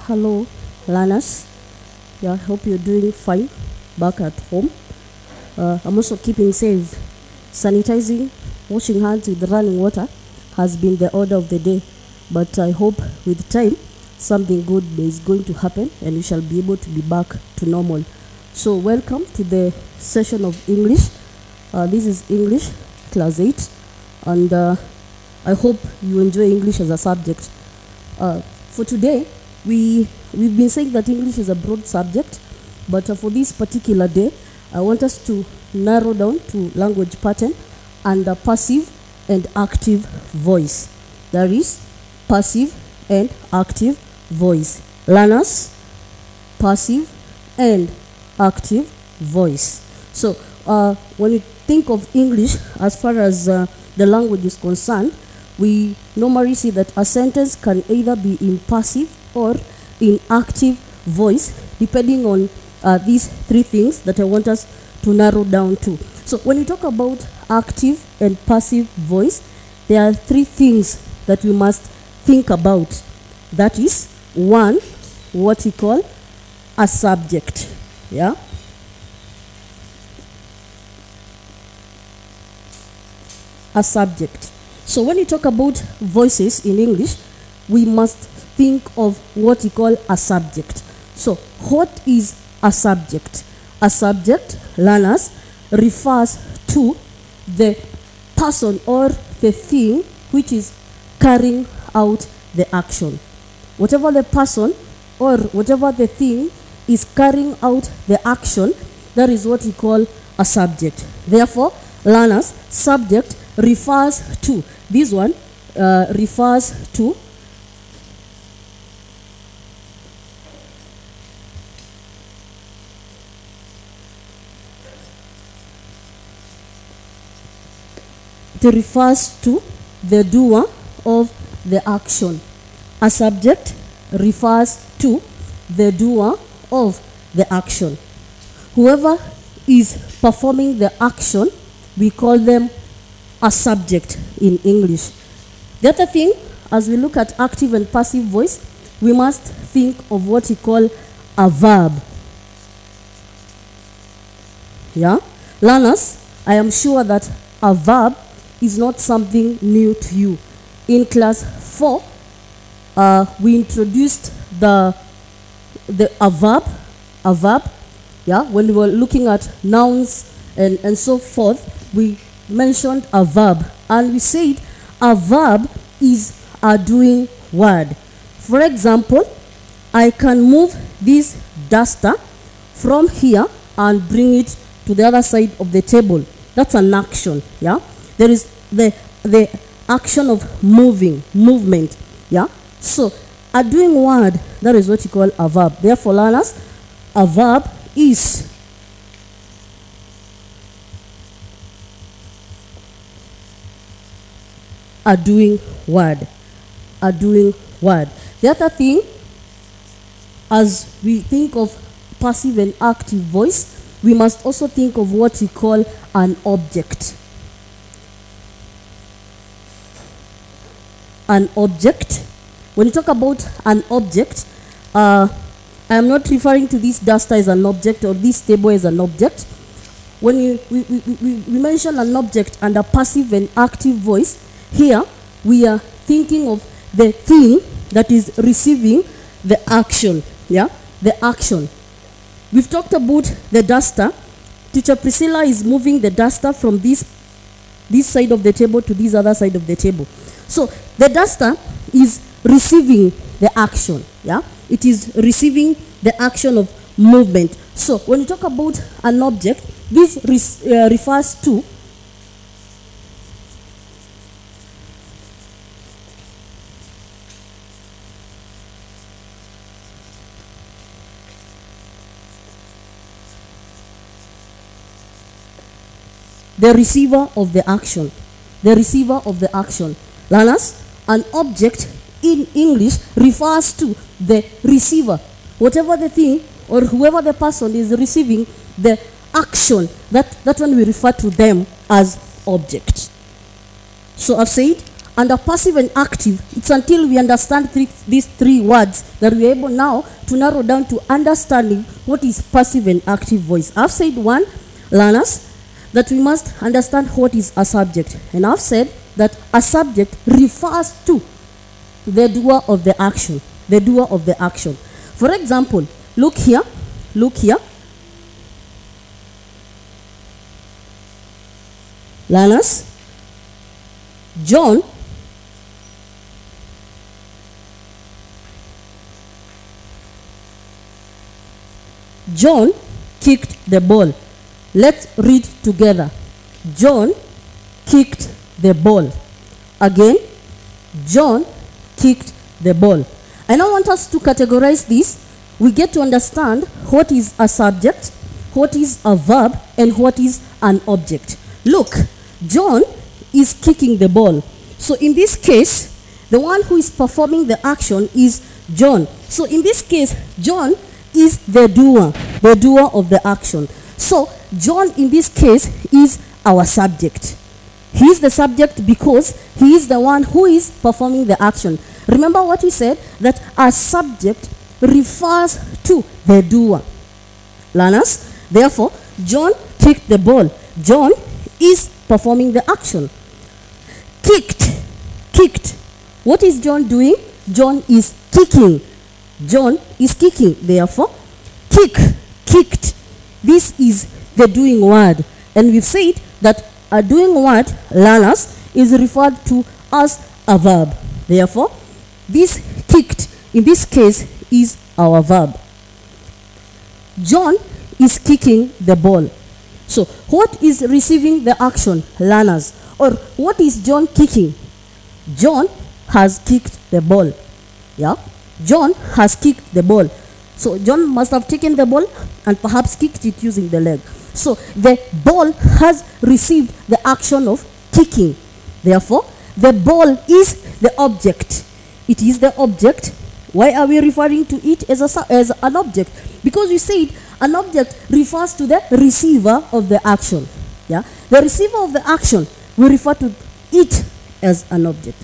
Hello, learners. Yeah, I hope you're doing fine back at home. I'm also keeping safe. Sanitizing, washing hands with running water has been the order of the day. But I hope with time, something good is going to happen and we shall be able to be back to normal. So welcome to the session of English. This is English, class 8. And I hope you enjoy English as a subject. For today, we've been saying that English is a broad subject, but for this particular day, I want us to narrow down to language pattern and passive and active voice. There is passive and active voice. Learners, passive and active voice. So when you think of English as far as the language is concerned, we normally see that a sentence can either be in passive or in active voice, depending on these three things that I want us to narrow down to. So when we talk about active and passive voice, there are three things that we must think about. That is, one, what we call a subject. Yeah. A subject. So when you talk about voices in English, we must think of what we call a subject. So what is a subject? A subject, learners, refers to the person or the thing which is carrying out the action. Whatever the person or whatever the thing is carrying out the action, that is what we call a subject. Therefore, learners, subject refers to, this one refers to the doer of the action. A subject refers to the doer of the action. Whoever is performing the action, we call them a subject in English. The other thing, as we look at active and passive voice, we must think of what we call a verb. Yeah? Learners, I am sure that a verb is not something new to you. In class 4, we introduced a verb. Yeah, when we were looking at nouns and so forth, we mentioned a verb, and we said a verb is a doing word. For example, I can move this duster from here and bring it to the other side of the table. That's an action. Yeah, there is the action of movement. Yeah, so a doing word, that is what you call a verb. Therefore, learners, a verb is a doing word. A doing word. The other thing, as we think of passive and active voice, we must also think of what we call an object. An object. When you talk about an object, I am not referring to this duster as an object or this table as an object. When we mention an object and a passive and active voice, here we are thinking of the thing that is receiving the action. Yeah, the action. We've talked about the duster. Teacher Priscilla is moving the duster from this side of the table to this other side of the table. So the duster is receiving the action. Yeah, it is receiving the action of movement. So when you talk about an object, this refers to the receiver of the action. The receiver of the action. Learners, an object in English refers to the receiver. Whatever the thing or whoever the person is receiving the action, that one we refer to them as object. So I've said under passive and active, it's until we understand these three words that we're able now to narrow down to understanding what is passive and active voice. I've said one, learners, that we must understand what is a subject. And I've said that a subject refers to the doer of the action. The doer of the action. For example, look here. Look here. Learners, John kicked the ball. Let's read together. John kicked the ball. Again, John kicked the ball. And I want us to categorize this. We get to understand what is a subject, what is a verb, and what is an object. Look, John is kicking the ball. So in this case, the one who is performing the action is John. So in this case, John is the doer of the action. So John in this case is our subject. He is the subject because he is the one who is performing the action. Remember what he said, that a subject refers to the doer. Learners, therefore, John kicked the ball. John is performing the action. Kicked. What is John doing? John is kicking. John is kicking. Therefore, kicked. This is the doing word. And we've said that a doing word, learners, is referred to as a verb. Therefore, this kicked, in this case, is our verb. John is kicking the ball. So, what is receiving the action, learners? Or what is John kicking? John has kicked the ball. Yeah? John has kicked the ball. So, John must have taken the ball and perhaps kicked it using the leg. So, the ball has received the action of kicking. Therefore, the ball is the object. It is the object. Why are we referring to it as an object? Because we said an object refers to the receiver of the action. Yeah? The receiver of the action, we refer to it as an object.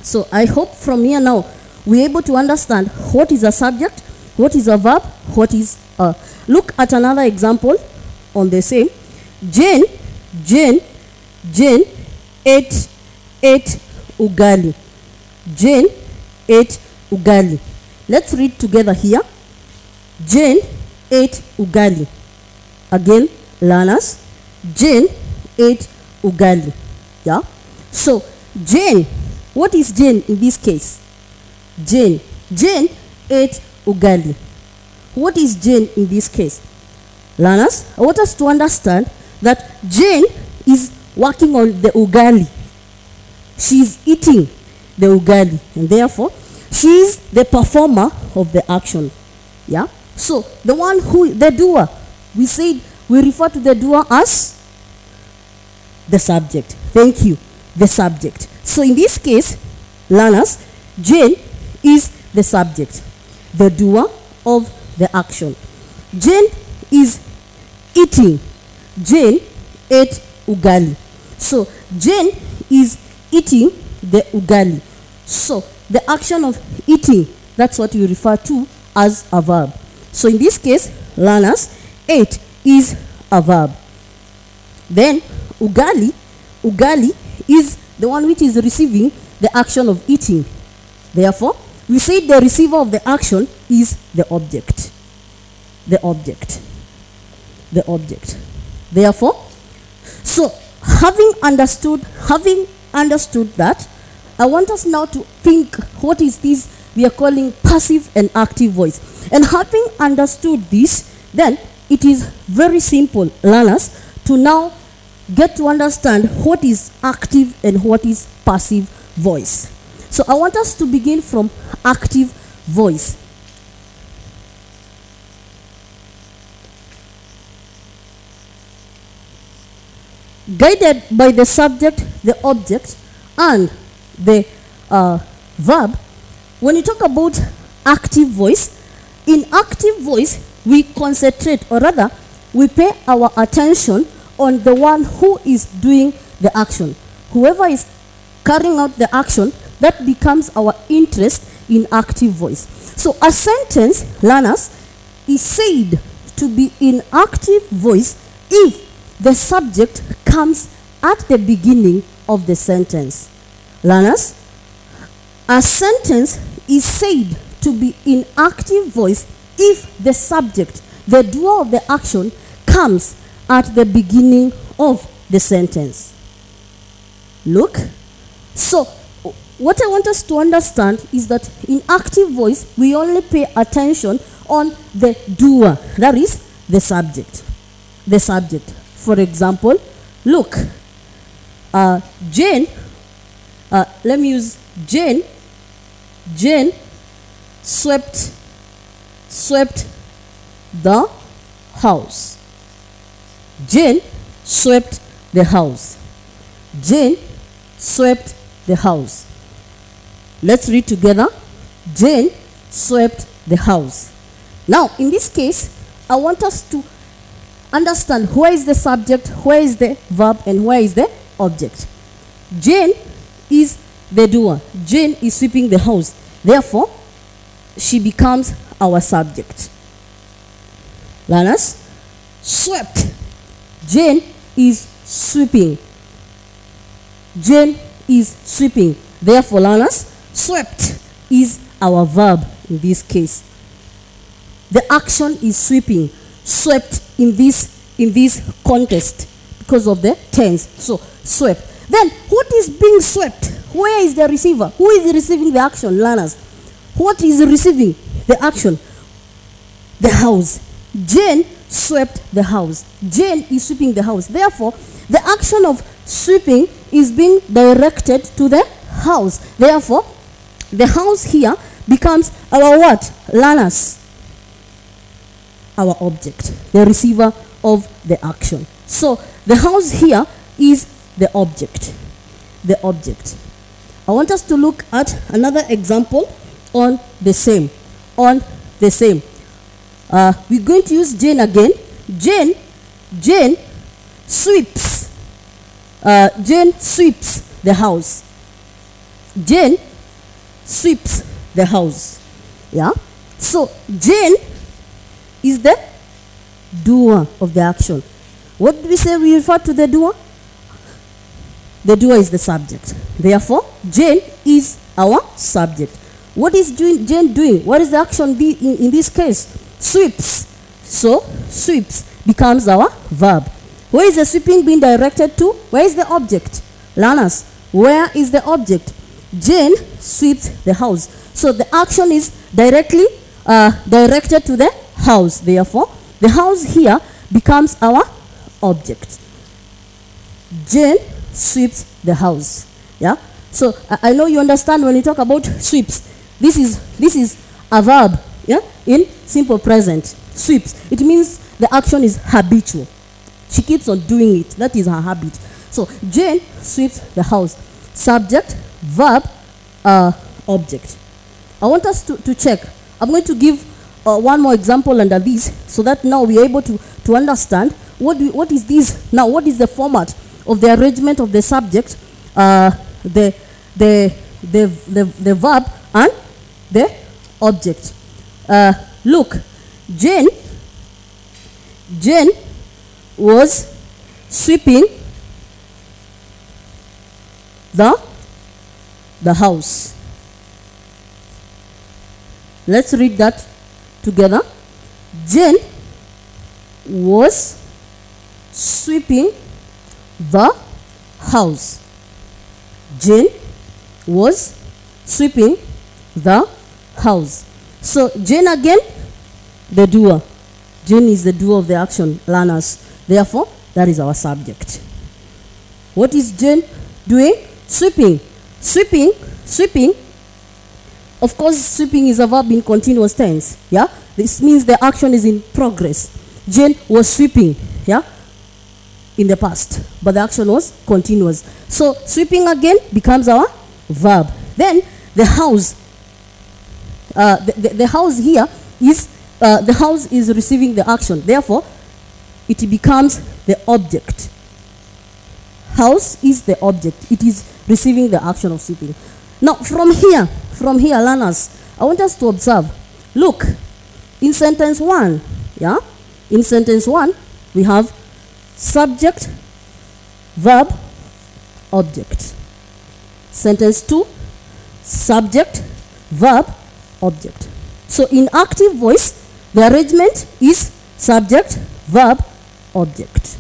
So I hope from here now we're able to understand what is a subject, what is a verb, what is a... Look at another example on the same. Jane ate ugali. Jane ate ugali. Let's read together here. Jane ate ugali. Again, learners, Jane ate ugali. Yeah? So, Jane, what is Jane in this case? Jane ate ugali. What is Jane in this case? Learners, I want us to understand that Jane is working on the ugali. She is eating the ugali, and therefore, she is the performer of the action. Yeah? So, the one who, the doer, we said we refer to the doer as the subject. Thank you. The subject. So, in this case, learners, Jane is the subject, the doer of the action. Jane is eating. Jane ate ugali. So, Jane is eating the ugali. So, the action of eating, that's what we refer to as a verb. So, in this case, learners, ate is a verb. Then, ugali is the one which is receiving the action of eating. Therefore, we say the receiver of the action is the object. The object. Therefore, so having understood that, I want us now to think what is this we are calling passive and active voice. And having understood this, then it is very simple, learners, to now get to understand what is active and what is passive voice. So I want us to begin from active voice. Guided by the subject, the object, and the verb, when you talk about active voice, in active voice, we concentrate, or rather, we pay our attention on the one who is doing the action. Whoever is carrying out the action, that becomes our interest in active voice. So a sentence, learners, is said to be in active voice if the subject comes at the beginning of the sentence. Learners, a sentence is said to be in active voice if the subject, the doer of the action, comes at the beginning of the sentence. Look, so what I want us to understand is that in active voice, we only pay attention on the doer, that is the subject. The subject. For example, look, Jane, let me use Jane. Jane swept the house. Jane swept the house. Jane swept the house. Let's read together. Jane swept the house. Now, in this case, I want us to understand where is the subject, where is the verb, and where is the object. Jane is the doer. Jane is sweeping the house. Therefore, she becomes our subject. Learners, swept. Jane is sweeping. Jane is sweeping. Therefore, learners, swept is our verb in this case. The action is sweeping. Swept in this context because of the tense. So, swept. Then, what is being swept? Where is the receiver? Who is receiving the action, learners? What is receiving the action? The house. Jane swept the house. Jane is sweeping the house. Therefore, the action of sweeping is being directed to the house. Therefore, the house here becomes our what? Learners. Our object. The receiver of the action. So, the house here is the object. The object. I want us to look at another example on the same. On the same. We're going to use Jane again. Jane sweeps. Jane sweeps the house. Jane sweeps the house. Yeah. So Jane is the doer of the action. What do we say we refer to the doer? The doer is the subject. Therefore, Jane is our subject. What is Jane doing? What is the action in this case? Sweeps. So, sweeps becomes our verb. Where is the sweeping being directed to? Where is the object? Learners, where is the object? Jane sweeps the house. So, the action is directly directed to the house. Therefore, the house here becomes our object. Jane sweeps the house. Yeah. So I know you understand when we talk about sweeps. This is a verb. Yeah. In simple present, sweeps. It means the action is habitual. She keeps on doing it. That is her habit. So Jane sweeps the house. Subject, verb, object. I want us to check. I'm going to give one more example under this, so that now we are able to understand what is this now. What is the format of the arrangement of the subject, the verb, and the object. Look, Jane was sweeping the house. Let's read that together. Jane was sweeping the house. Jane was sweeping the house. So Jane again, the doer. Jane is the doer of the action, learners. Therefore, that is our subject. What is Jane doing? Sweeping. Sweeping. Of course, sweeping is a verb in continuous tense. Yeah? This means the action is in progress. Jane was sweeping. Yeah? In the past. But the action was continuous. So, sweeping again becomes our verb. Then, the house. The house here is, the house is receiving the action. Therefore, it becomes the object. House is the object. It is receiving the action of sweeping. Now, from here, learners, I want us to observe. Look, in sentence 1, yeah? In sentence 1, we have subject, verb, object. Sentence 2, subject, verb, object. So in active voice, the arrangement is subject, verb, object.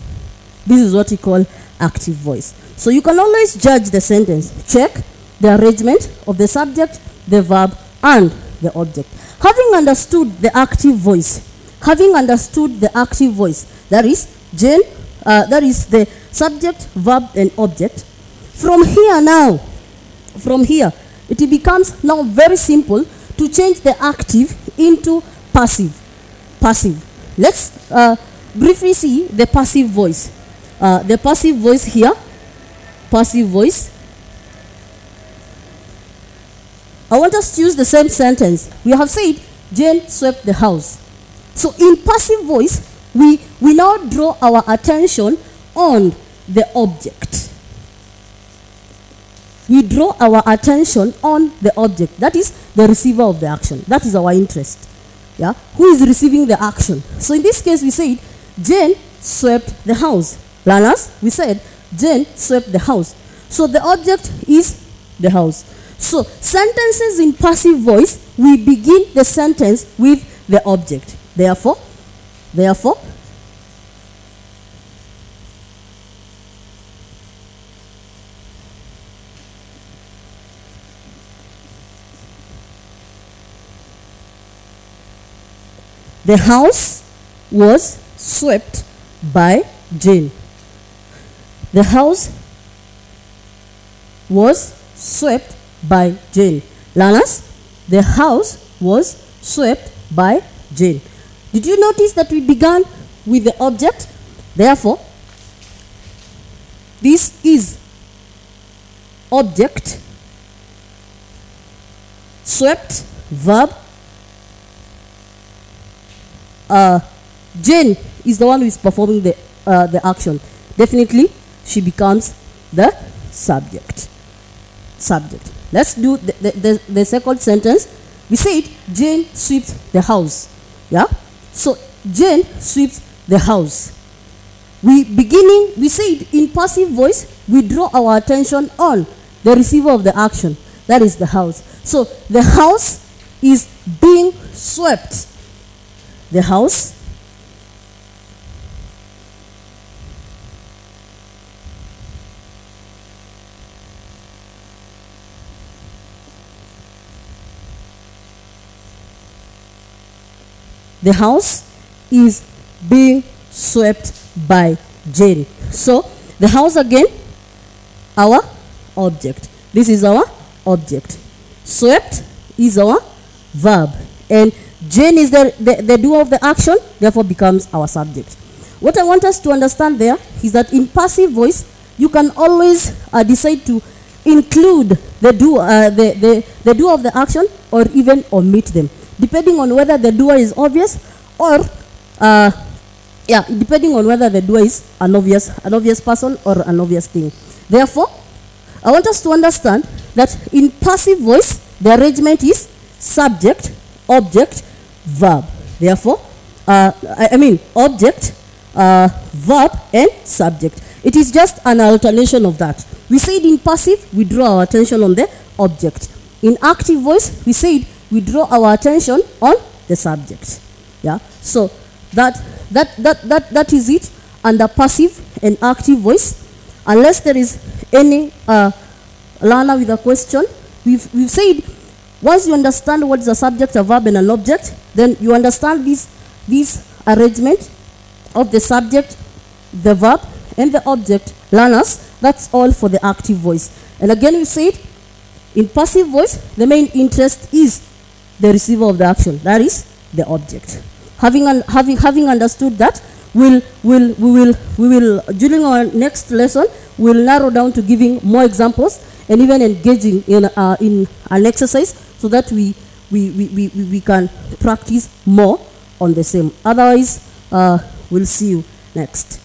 This is what we call active voice. So you can always judge the sentence. Check the arrangement of the subject, the verb, and the object. Having understood the active voice, that is Jane, that is the subject, verb, and object. From here, it becomes now very simple to change the active into passive. Let's briefly see the passive voice. The passive voice here, passive voice. I want us to use the same sentence. We have said Jane swept the house. So in passive voice, we now draw our attention on the object. We draw our attention on the object. That is the receiver of the action. That is our interest. Yeah? Who is receiving the action? So in this case, we said Jane swept the house. Learners, we said Jane swept the house. So the object is the house. So sentences in passive voice, we begin the sentence with the object. Therefore, the house was swept by Jane. The house was swept by Jane. Learners, the house was swept by Jane. Did you notice that we began with the object? Therefore, this is object, swept, verb. Jane is the one who is performing the action. Definitely, she becomes the subject. Let's do the second sentence. We said Jane sweeps the house. Yeah? So Jane sweeps the house. We said in passive voice, we draw our attention on the receiver of the action. That is the house. So the house is being swept. The house is being swept by Jane. So the house again, our object. This is our object. Swept is our verb. And Jane is the doer of the action, therefore becomes our subject. What I want us to understand there is that in passive voice, you can always decide to include the doer of the action or even omit them, depending on whether the doer is obvious or depending on whether the doer is an obvious person or an obvious thing. Therefore, I want us to understand that in passive voice, the arrangement is subject, object, verb. Therefore, object, verb, and subject. It is just an alternation of that. We said in passive, we draw our attention on the object. In active voice, we said we draw our attention on the subject. Yeah. So that is it under passive and active voice. Unless there is any learner with a question, we've said once you understand what is a subject, a verb, and an object, then you understand this arrangement of the subject, the verb, and the object. Learners, that's all for the active voice. And again, we said in passive voice, the main interest is the receiver of the action, that is the object. Having understood that, we will during our next lesson, we'll narrow down to giving more examples and even engaging in an exercise so that we can practice more on the same. Otherwise, we'll see you next.